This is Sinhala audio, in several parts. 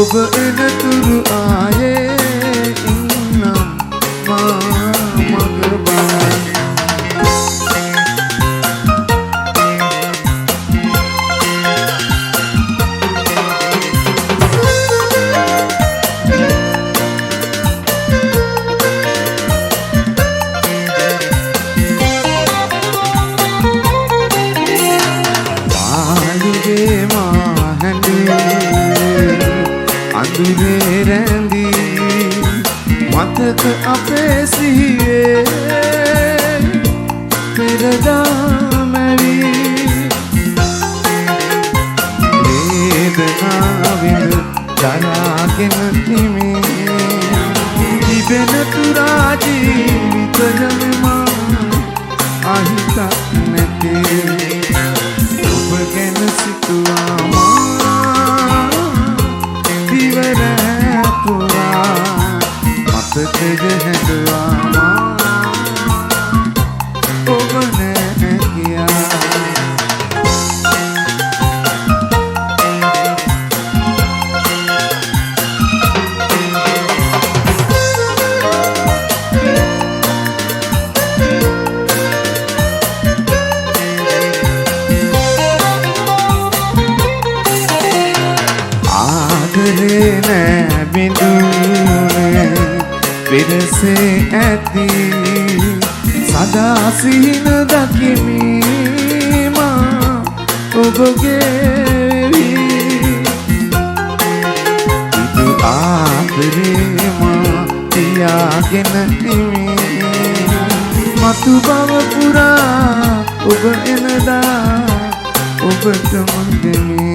ඔබ එනතුරු ආයේ ඉන්නම් මා මග බලන්න. අඳුරේ රැඳී මතක අපේ සිහියේ පෙරදා මැවී වේදනාවෙන් දරාගෙන හිමේ තිබෙන තුරා ජීවිතයම අහිතක් නැතේ ඔබ ගැන සිතුවා මතකද හැදුවා ඔබ නැහැ කියා. ආදරේ නෑ බිඳුනේ පිරසේ ඇති සදා සිහින දකිමි මා ඔබගේ ඉදු ආදරේ මා තියාගෙන හිමි මතු බව පුරා ඔබ එනදා ඔබට මුදෙමි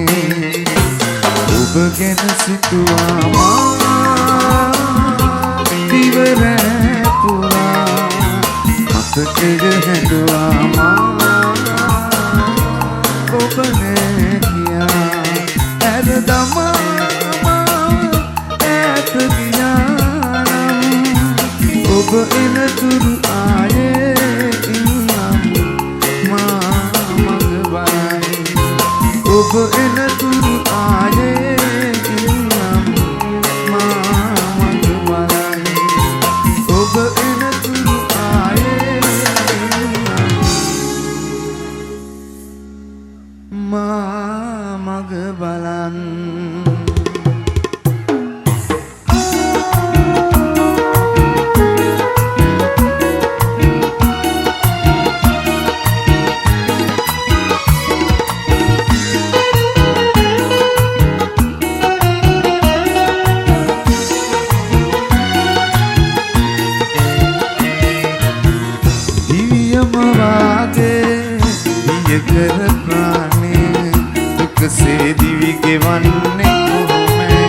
ඔබ ගැන සිතුවා මා දිවරෑ පුරා මතකද හැදුවා මා ඔබ නෑ කියා. ඇර දමා ඈත ගියානම් ඔබ එනතුරු ආයේ ඉන්නම් මා මග බලයි. ඔබ එනතුරු ආයේ ඉන්නම් මා මග බලයි. ඔබ එනතුරු ආයේ ඉන්නම් මා මග බලන්. කර ප්‍රාණේ දුකසේ දිවි ගෙවන්නේ කොහොමයි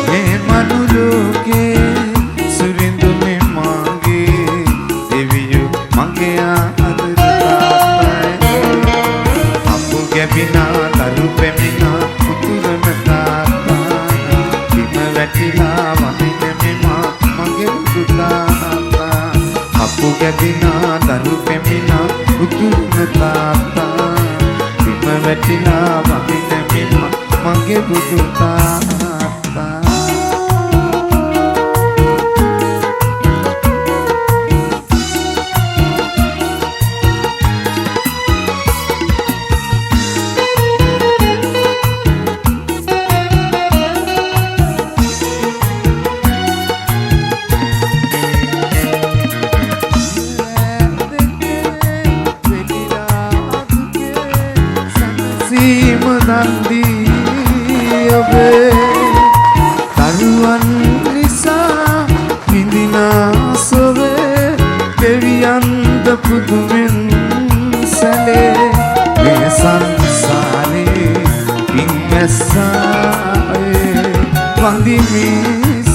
මේ මනු ලෝකේ සුරිඳුනේ මගේ දෙවියෝ මගේ ආදර තාත්තයි අපු ගැබිනා තරු පෙමිනා උතුරන තාත්තා බිම වැටිලා වදින මෙමා මගේ පුතා අපු ගැබිනා තරු පෙමිනා උතුරන තාත්තා බිම වැටිලා වදින මෙමා මගේ බුදු තාත්තා. නන්දී ඔබේ තරුවන් නිසා හිඳිනා සොවේ දෙවියන්ද පුදුමෙන් සැලේ මේ සංසාරේ පින්වැස්සායේ වඳිමි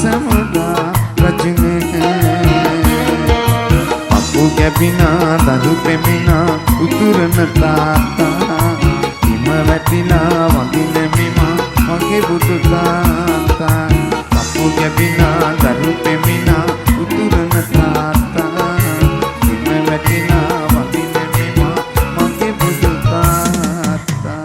සමුදා රජනේ අපු ගැබිනා දරු පෙමිනා උතුරන තාත්තා වැටිලා වඳින මෙමා මගේ බුදු තාත්තා අපු ගැබිනා දරු පෙමිනා උතුරන තාත්තා බිම වැටිලා වඳින මෙමා මගේ බුදු තාත්තා.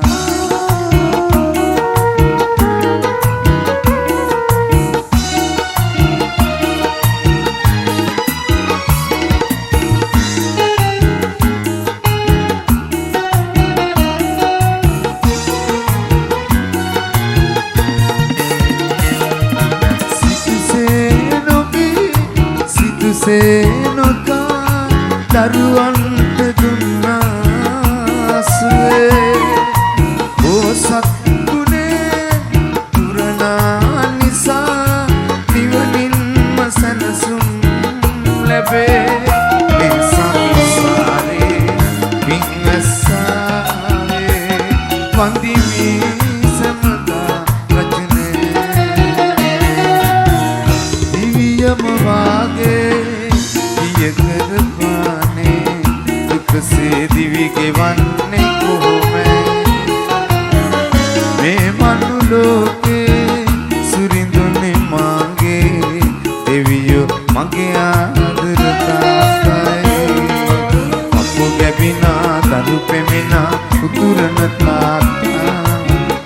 සුවසේනොකා දරුවන්ට දුන්නාසුවේ බෝසත් ගුණේ පුරනා නිසා නිවනින්ම සැනසුම් ලැබේ ඒ සංසාරේ විඤ්ඤාසාවේ වන්දිමි සමතා රචනේ දිව්‍යම වාගේ දියකරපානේ දුකසේ දිවි ගෙවන්නේ කොහොමද මේ මනුලෝකේ සුරිඳුනේ මාගේ දෙවියෝ මගේ ආදර තාත්තයි අපෝ ගැබිනා දරු පෙමිනා උතුරන තාත්තා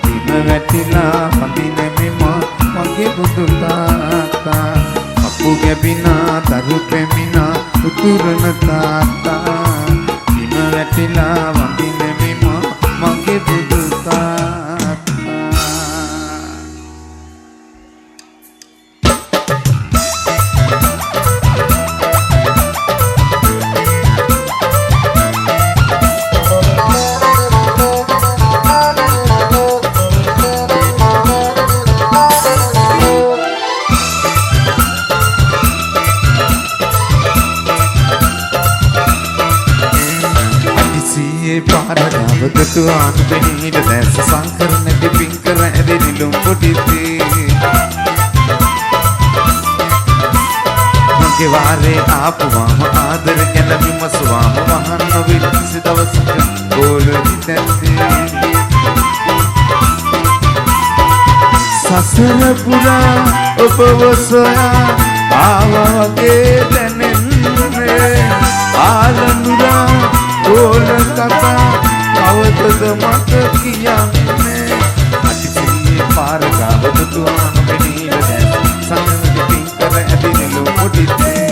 දින වැටිලා වඳින මෙමා මගේ බුදු තාත්තා අපෝ ගැබිනා දරු පෙමිනා උතුරන තාත්තා දින වැටිලා වඳින මෙමා මගේ බුදු තාත්තා පාරදාවකතු ආනුබෙනීට දැස සංකරණෙ පිංකර ඇදෙනිලුම් පොටිතේ මගේ වාරේ ආපුවාම ආදර ගැන විමසුවාම වහන් නොවිල් කිසි දවසක ගෝලෙදි තැත්තේ සසර පුරා ඔබව සොයා ආවගේ දැනෙන්නේ ආලනුරා ඕල කතා කවදද මට කියන්නේ අතිසියේ පාරගාව දුතුවාන මෙනීල දැන් සංගමෙ පිංකර ඇදිනෙලු පොටිතේ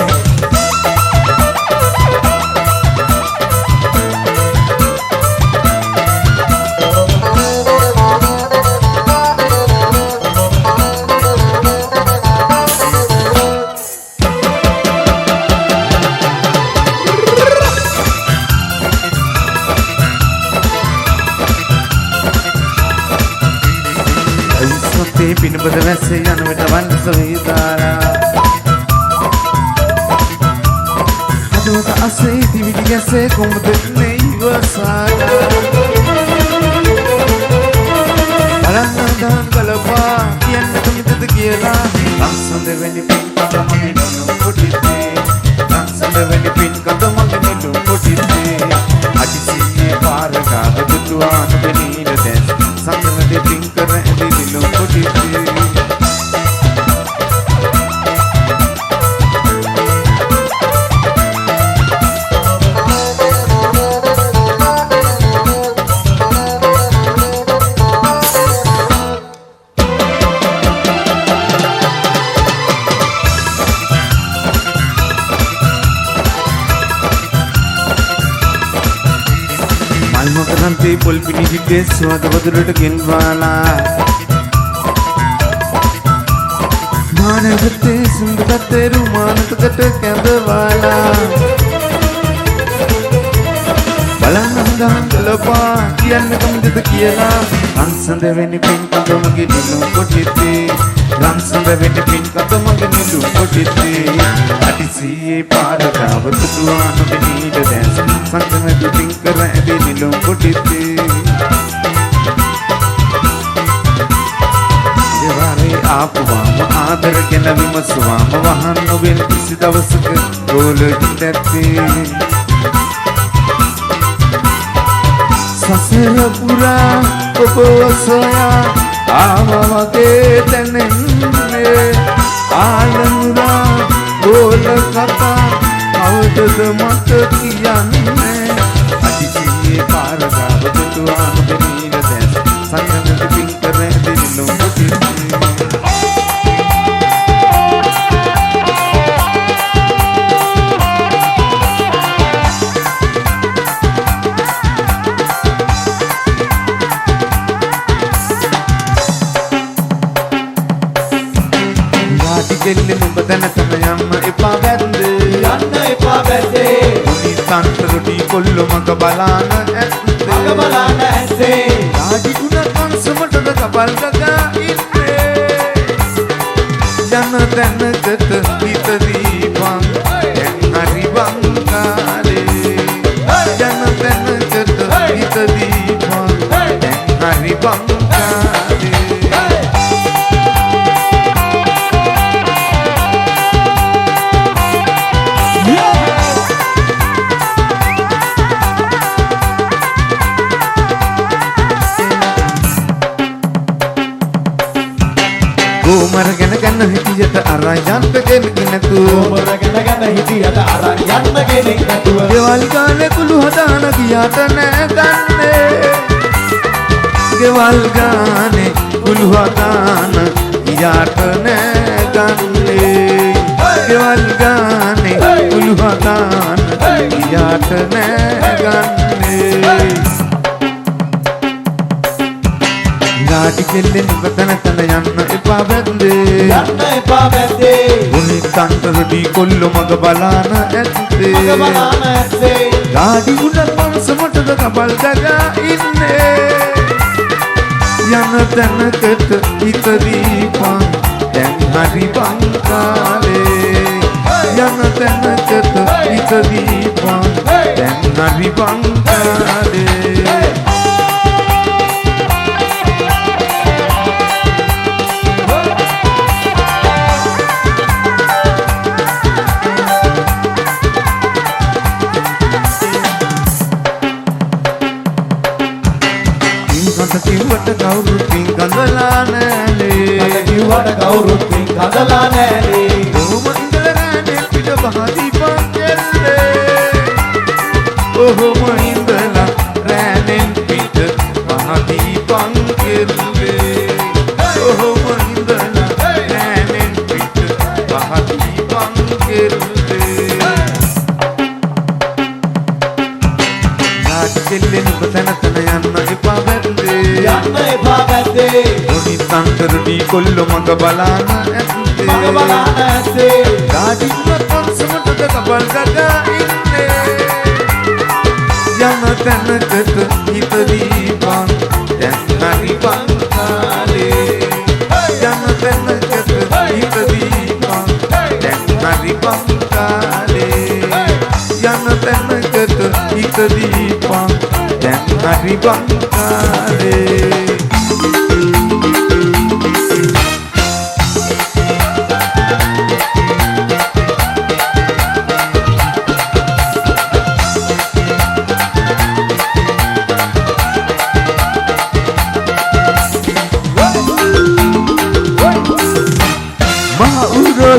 පිනබද වැස්සේ යන විට වන්ස වේදාරා අදවත අසේ දිවිලි ගැසේ කොමුද නෙයිවසාලා බලන්නදන් කලපා කියන්න කොමිතද කියලා ලස්සඳ වෙනි පින් කඳ මගේ නුම් පොටිතේ ලස්සඳ වෙනි පින් කඳ මගේ නුම් පොටිතේ අදිසියේ පාරගාව දුතුවාන වෙනීල දැස් සංගමෙ පින් කර ඇදි නිලුම් පොටිතේ මල්මකරන්තේ පොල් පිණි හිටේ සුවඳ වදුරට ගෙන්වාලා මානවතේ සුන්දරතේ රුමානතකට කැඳවාලා බලන්නදන් කලපා කියන්න කොමිතද කියලා රන්සඳ වෙනි පින් කඳ මගේ නිලුම් පොටිතේ රන්සඳ වෙනි පින් කඳ මගේ නිලුම් පොටිතේ අතිසියේ පාරගාව දුතුවාන මෙනීල දැස් සංගමෙ පින් කර ඇදි නිලුම් පොටිතේ දෙවාරේ ආපුවාම ආදර ගැන විමසුවාම වහන් නොවෙල් කිසි දවසක ගෝලෙදි තැත්තේ සසර පුරා ඔබ සොයා ආවගේ දැනෙන්නේ ආලනුරා ගෝල කතා කවදද මට කියන්නේ අතිසියේ පාරගාව දුතුවාන මෙනීල දැස් සංගමෙ පින් කර ඇදි නිලුම් පොටිතේ දෙල්ලෙ නුඹ දැනටම යන්න එපා වැන්ද කොල්ලෝ මග බලාන ඇත්තේ ඩාඩි උන කන්සමටද කබල් ගගා ඉන්නේ යන තැනකට හිත දීපන් දැන් හරි බංකාලේ යන තැනකට හිත දීපන් දැන් හරි බංකාලේ Gomar gana hitiyata aran yanta genik natu Gomar gana hitiyata aran yanta genik natu Gewal gane kulu hadana giyata ne ganne Gewal gane kulu hadana giyata ne ganne Gewal gane kulu hadana giyata ne ganne Gaadi kellen batana tana yanna epa bende Uni tantardi kollu maga balana ætte Gaadi una mansamatada kabal daga inne Yana tanakata hita deepan දැන් hari bankale Yana tanakata hita deepan දැන් hari bankale Kiwata kaurut ping kandala nale kiwata kaurut ping kandala nale Oma indala rane pida bahadi pankelle Oma indala rane pida bahadi pankelle Oma indala rane pida bahadi pankelle Gaadi kellen batana tana yanna epa Uni tantardi kollu maga balana ætte Gaadi una konsamatada kabal gaga inne Yana tanakata hita deepan දැන් hari bankale Yana tanakata hita deepan දැන් hari bankale Yana tanakata hita deepan දැන් hari bankale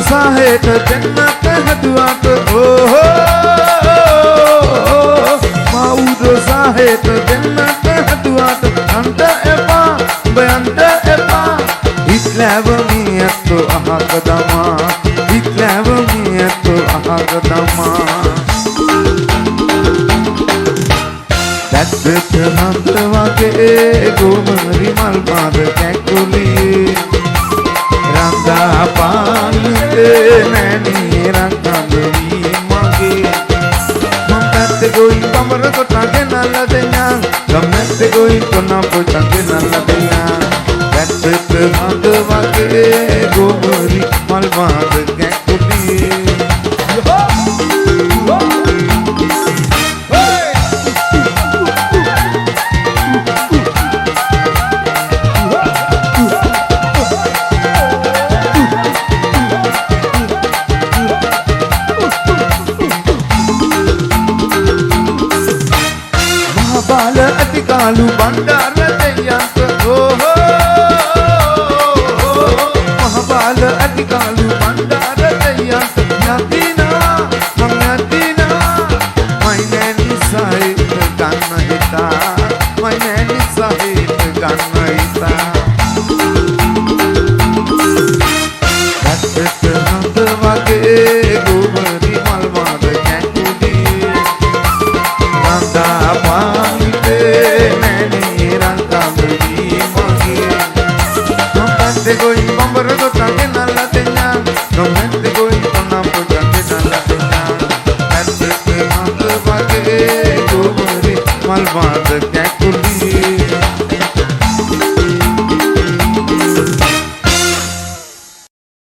Saheta jannata haduata oh Maudo saheta jannata haduata anta epa bayanta epa Islava miyatto ahakadama Islava miyatto ahakadama Daddata hanta wage gomari malmada kekuli Ranga paante nani ranga devi mage Mamate goi kamara ko tage nalla denya Gamate goi kona po tage nalla denya Datte madwage gomari malmad gekuli Bala atikalu bandara deyanta oh